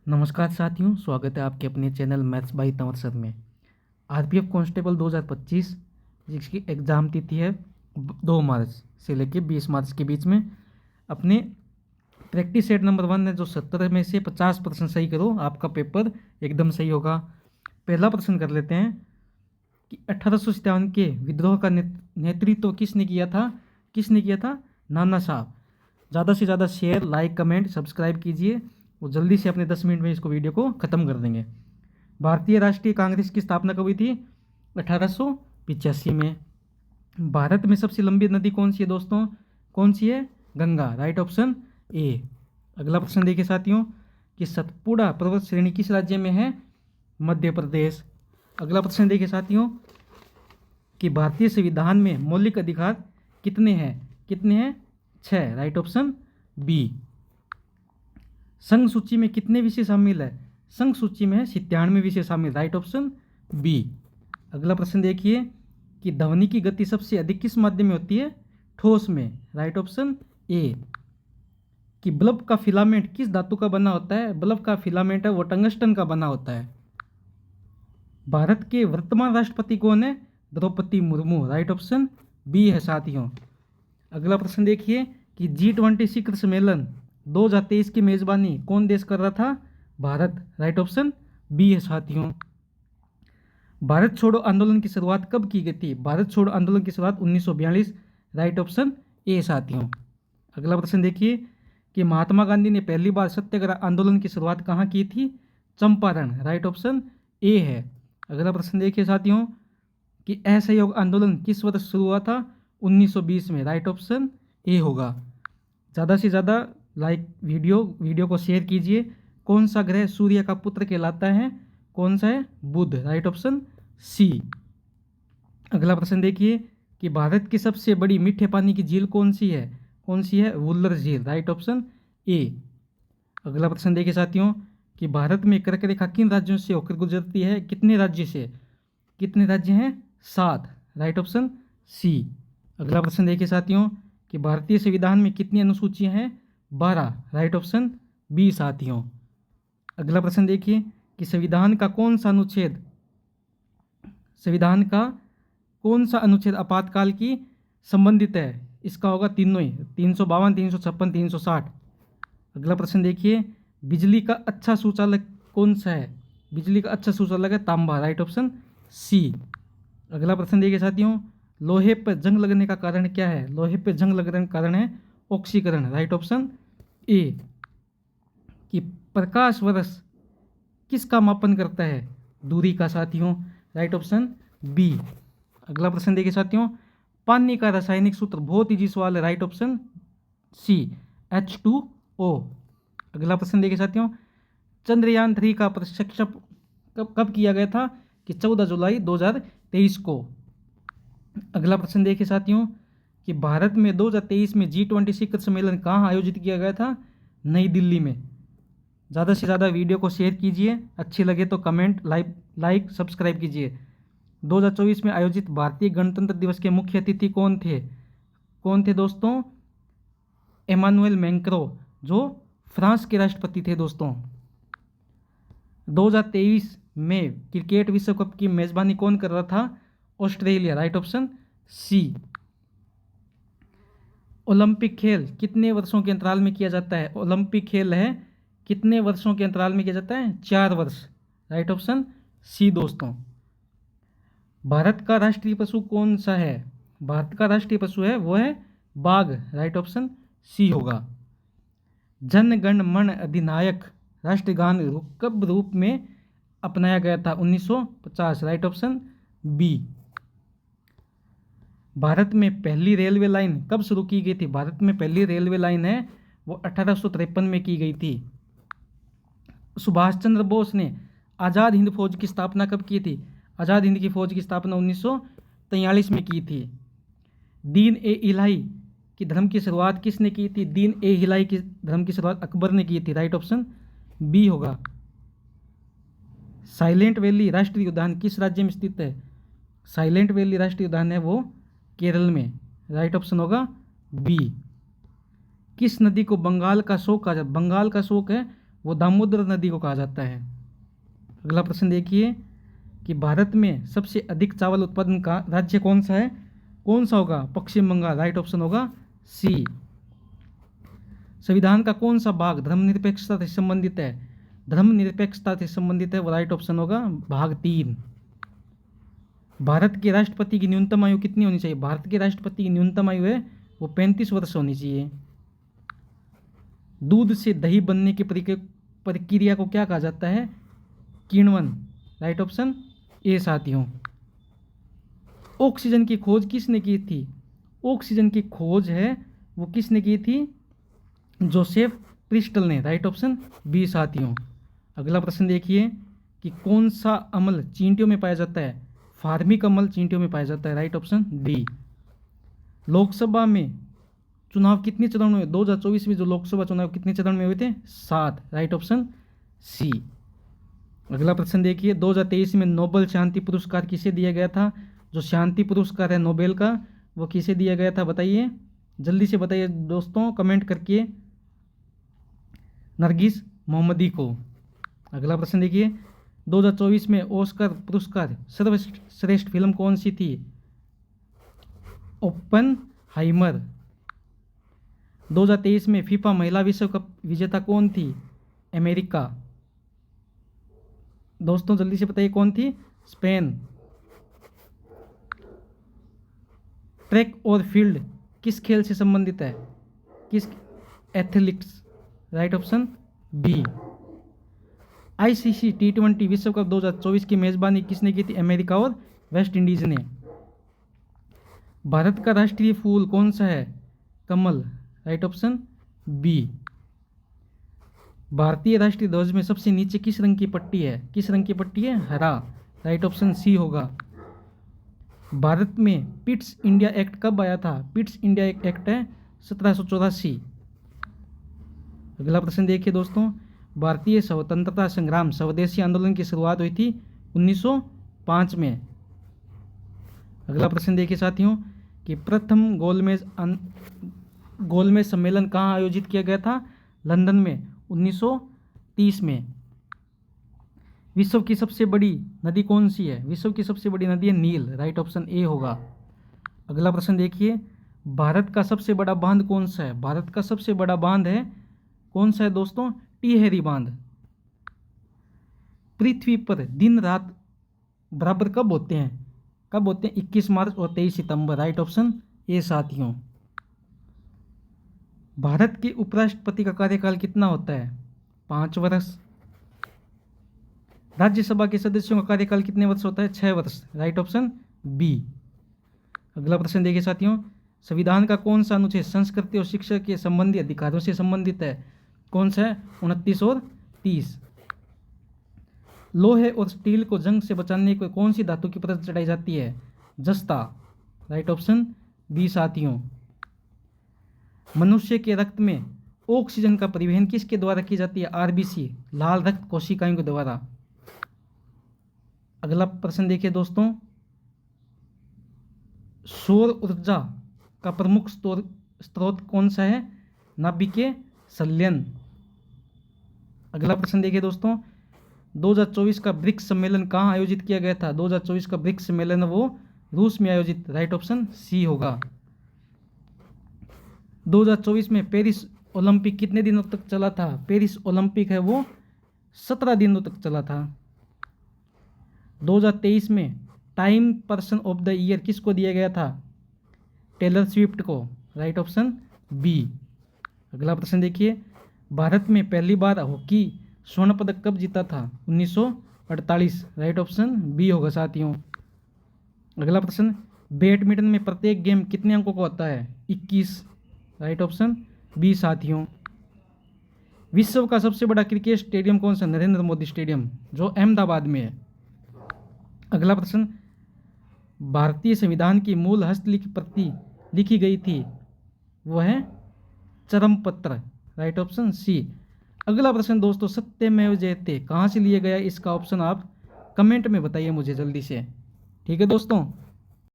नमस्कार साथियों, स्वागत है आपके अपने channel maths by Tanwar sir में। आरपीएफ कांस्टेबल 2025 जिसकी एग्ज़ाम तिथि है 2 मार्च से लेकर 20 मार्च के बीच में। अपने प्रैक्टिस सेट नंबर 1 है जो 70 में से 50% सही करो, आपका पेपर एकदम सही होगा। पहला प्रश्न कर लेते हैं कि 1857 के विद्रोह का नेतृत्व किसने किया था? नाना साहब। ज़्यादा से ज़्यादा शेयर, लाइक, कमेंट, सब्सक्राइब कीजिए और जल्दी से अपने 10 मिनट में इसको वीडियो को ख़त्म कर देंगे। भारतीय राष्ट्रीय कांग्रेस की स्थापना कब हुई थी? 1885 में। भारत में सबसे लंबी नदी कौन सी है दोस्तों? कौन सी है? गंगा। Right option A. अगला प्रश्न देखिए साथियों कि सतपुड़ा पर्वत श्रेणी किस राज्य में है? मध्य प्रदेश। अगला प्रश्न देखिए साथियों कि भारतीय संविधान में मौलिक अधिकार कितने हैं? 6। Right option B. संघ सूची में कितने विषय शामिल है? संघ सूची में है 97 विषय शामिल। Right option B. अगला प्रश्न देखिए कि ध्वनि की गति सबसे अधिक किस माध्यम में होती है? ठोस में। राइट ऑप्शन ए। कि बल्ब का फिलामेंट किस धातु का बना होता है? बल्ब का फिलामेंट है वो टंगस्टन का बना होता है। भारत के वर्तमान राष्ट्रपति कौन है? Draupadi Murmu. Right option B है साथियों। अगला प्रश्न देखिए कि G20 शिखर सम्मेलन 2023 की मेजबानी कौन देश कर रहा था? भारत। राइट ऑप्शन बी है साथियों। भारत छोड़ो आंदोलन की शुरुआत कब की गई थी? भारत छोड़ो आंदोलन की शुरुआत 1942। राइट ऑप्शन ए साथियों। अगला प्रश्न देखिए कि महात्मा गांधी ने पहली बार सत्याग्रह आंदोलन की शुरुआत कहाँ की थी? चंपारण। राइट ऑप्शन ए है। अगला प्रश्न देखिए साथियों कि असहयोग आंदोलन किस वर्ष शुरू हुआ था? 1920 में। राइट ऑप्शन ए होगा। ज़्यादा से ज़्यादा लाइक वीडियो को शेयर कीजिए। कौन सा ग्रह सूर्य का पुत्र कहलाता है? कौन सा है? बुध। Right option C. अगला प्रश्न देखिए कि भारत की सबसे बड़ी मीठे पानी की झील कौन सी है? वुल्लर झील। Right option A. अगला प्रश्न देखिए साथियों कि भारत में कर्क रेखा किन राज्यों से होकर गुजरती है? कितने राज्य से? कितने राज्य हैं? 7। Right option C. अगला प्रश्न देखिए साथियों कि भारतीय संविधान में कितनी अनुसूचियां हैं? 12। राइट ऑप्शन बी साथियों। अगला प्रश्न देखिए कि संविधान का कौन सा अनुच्छेद आपातकाल की संबंधित है? इसका होगा तीनों ही, 352, 356, 360। अगला प्रश्न देखिए बिजली का अच्छा सुचालक कौन सा है? बिजली का अच्छा सुचालक है तांबा। Right option C. अगला प्रश्न देखिए साथियों लोहे पर जंग लगने का कारण क्या है? लोहे पर जंग लगने का कारण है ऑक्सीकरण। राइट ऑप्शन ए। कि प्रकाश वर्ष किसका मापन करता है? दूरी का साथियों। Right option B. अगला प्रश्न देखिए साथियों पानी का रासायनिक सूत्र बहुत इजी सवाल है। Right option C H2O। अगला प्रश्न देखिए साथियों चंद्रयान 3 का प्रक्षेपण कब किया गया था? कि 14 जुलाई 2023 को। अगला प्रश्न देखिए साथियों कि भारत में 2023 में G20 शिखर सम्मेलन कहाँ आयोजित किया गया था? नई दिल्ली में। ज़्यादा से ज़्यादा वीडियो को शेयर कीजिए, अच्छी लगे तो कमेंट, लाइक, सब्सक्राइब कीजिए। 2024 में आयोजित भारतीय गणतंत्र दिवस के मुख्य अतिथि कौन थे दोस्तों? एमानुएल मैक्रों जो फ्रांस के राष्ट्रपति थे दोस्तों। 2023 में क्रिकेट विश्व कप की मेजबानी कौन कर रहा था? Australia. Right option C. Olympic खेल कितने वर्षों के अंतराल में किया जाता है? ओलंपिक खेल है कितने वर्षों के अंतराल में किया जाता है? 4 वर्ष। राइट ऑप्शन सी दोस्तों। भारत का राष्ट्रीय पशु कौन सा है? भारत का राष्ट्रीय पशु है वो है बाघ। राइट ऑप्शन सी होगा। जन गण मन अधिनायक राष्ट्रगान कब रूप में अपनाया गया था? 1950। Right option B. भारत में पहली रेलवे लाइन कब शुरू की गई थी? भारत में पहली रेलवे लाइन है वो 1853 में की गई थी। सुभाष चंद्र बोस ने आज़ाद हिंद फौज की स्थापना कब की थी? आज़ाद हिंद की फौज की स्थापना 1943 में की थी। दीन ए इलाही की धर्म की शुरुआत किसने की थी? दीन ए इलाही की धर्म की शुरुआत अकबर ने की थी। राइट ऑप्शन बी होगा। साइलेंट वैली राष्ट्रीय उद्यान किस राज्य में स्थित है? साइलेंट वैली राष्ट्रीय उद्यान है वो केरल में। राइट ऑप्शन होगा बी। किस नदी को बंगाल का शोक कहा जाता है? बंगाल का शोक है वो दामोदर नदी को कहा जाता है। अगला प्रश्न देखिए कि भारत में सबसे अधिक चावल उत्पादन का राज्य कौन सा है? कौन सा होगा? पश्चिम बंगाल। राइट ऑप्शन होगा सी। संविधान का कौन सा भाग धर्मनिरपेक्षता से संबंधित है? धर्मनिरपेक्षता से संबंधित है, वो राइट ऑप्शन होगा भाग 3। भारत के राष्ट्रपति की न्यूनतम आयु कितनी होनी चाहिए? भारत के राष्ट्रपति की न्यूनतम आयु है वो 35 वर्ष होनी चाहिए। दूध से दही बनने की प्रक्रिया को क्या कहा जाता है? किण्वन। राइट ऑप्शन ए साथियों। ऑक्सीजन की खोज किसने की थी? ऑक्सीजन की खोज है वो किसने की थी? जोसेफ प्रिस्टल ने। राइट ऑप्शन बी साथियों। अगला प्रश्न देखिए कि कौन सा अम्ल चींटियों में पाया जाता है? फार्मिक अम्ल चींटियों में पाया जाता है। Right option D. लोकसभा में चुनाव कितने चरण में हुए? 2024 में जो लोकसभा चुनाव कितने चरण में हुए थे? 7। Right option C. अगला प्रश्न देखिए 2023 में नोबेल शांति पुरस्कार किसे दिया गया था? जो शांति पुरस्कार है नोबेल का वो किसे दिया गया था बताइए, जल्दी से बताइए दोस्तों कमेंट करके। नरगिस मोहम्मदी को। अगला प्रश्न देखिए 2024 में ऑस्कर पुरस्कार सर्वश्रेष्ठ फिल्म कौन सी थी? ओपनहाइमर। 2023 में फीफा महिला विश्व कप विजेता कौन थी? अमेरिका। दोस्तों जल्दी से बताइए कौन थी? स्पेन। ट्रैक और फील्ड किस खेल से संबंधित है? किस? Athletics. Right option B. ICC T20 विश्व कप 2024 की मेजबानी किसने की थी? अमेरिका और वेस्ट इंडीज ने। भारत का राष्ट्रीय फूल कौन सा है? कमल। Right option B. भारतीय राष्ट्रीय ध्वज में सबसे नीचे किस रंग की पट्टी है? किस रंग की पट्टी है? हरा। राइट ऑप्शन सी होगा। भारत में पिट्स इंडिया एक्ट कब आया था? पिट्स इंडिया एक्ट है 1784। अगला प्रश्न देखिए दोस्तों, भारतीय स्वतंत्रता संग्राम स्वदेशी आंदोलन की शुरुआत हुई थी 1905 में। अगला प्रश्न देखिए साथियों कि प्रथम गोलमेज सम्मेलन कहाँ आयोजित किया गया था? लंदन में 1930 में। विश्व की सबसे बड़ी नदी कौन सी है? विश्व की सबसे बड़ी नदी है नील। राइट ऑप्शन ए होगा। अगला प्रश्न देखिए, भारत का सबसे बड़ा बांध कौन सा है? भारत का सबसे बड़ा बांध है कौन सा है दोस्तों? टिहरी बांध। पृथ्वी पर दिन रात बराबर कब होते हैं? कब होते हैं? 21 मार्च और 23 सितंबर। राइट ऑप्शन ए साथियों। भारत के उपराष्ट्रपति का कार्यकाल कितना होता है? 5 वर्ष। राज्यसभा के सदस्यों का कार्यकाल कितने वर्ष होता है? 6 वर्ष। Right option B. अगला प्रश्न देखिए साथियों, संविधान का कौन सा अनुच्छेद संस्कृति और शिक्षा के संबंधी अधिकारों से संबंधित है? कौन सा है? 29 और 30। लोहे और स्टील को जंग से बचाने को कौन सी धातु की परत चढ़ाई जाती है? जस्ता। राइट ऑप्शन बी साथियों। मनुष्य के रक्त में ऑक्सीजन का परिवहन किसके द्वारा की जाती है? आरबीसी, लाल रक्त कोशिकाओं के द्वारा। अगला प्रश्न देखिए दोस्तों, सौर ऊर्जा का प्रमुख स्रोत कौन सा है? नाभिकीय संलयन। अगला प्रश्न देखिए दोस्तों, 2024 का ब्रिक्स सम्मेलन कहाँ आयोजित किया गया था? 2024 का ब्रिक्स सम्मेलन वो रूस में आयोजित। राइट ऑप्शन सी होगा। 2024 में पेरिस ओलंपिक कितने दिनों तक चला था? पेरिस ओलंपिक है वो 17 दिनों तक चला था। 2023 में Time person of the year किसको दिया गया था? टेलर स्विफ्ट को। Right option B. अगला प्रश्न देखिए, भारत में पहली बार हॉकी स्वर्ण पदक कब जीता था? 1948। राइट ऑप्शन बी होगा साथियों। अगला प्रश्न, बैडमिंटन में प्रत्येक गेम कितने अंकों का होता है? 21। राइट ऑप्शन बी साथियों। विश्व का सबसे बड़ा क्रिकेट स्टेडियम कौन सा? नरेंद्र मोदी स्टेडियम जो अहमदाबाद में है। अगला प्रश्न, भारतीय संविधान की मूल हस्तलिखित प्रति लिखी गई थी वो है चरमपत्र। Right option C. अगला प्रश्न दोस्तों, सत्यमेव जयते कहाँ से लिया गया? इसका ऑप्शन आप कमेंट में बताइए मुझे जल्दी से। ठीक है दोस्तों।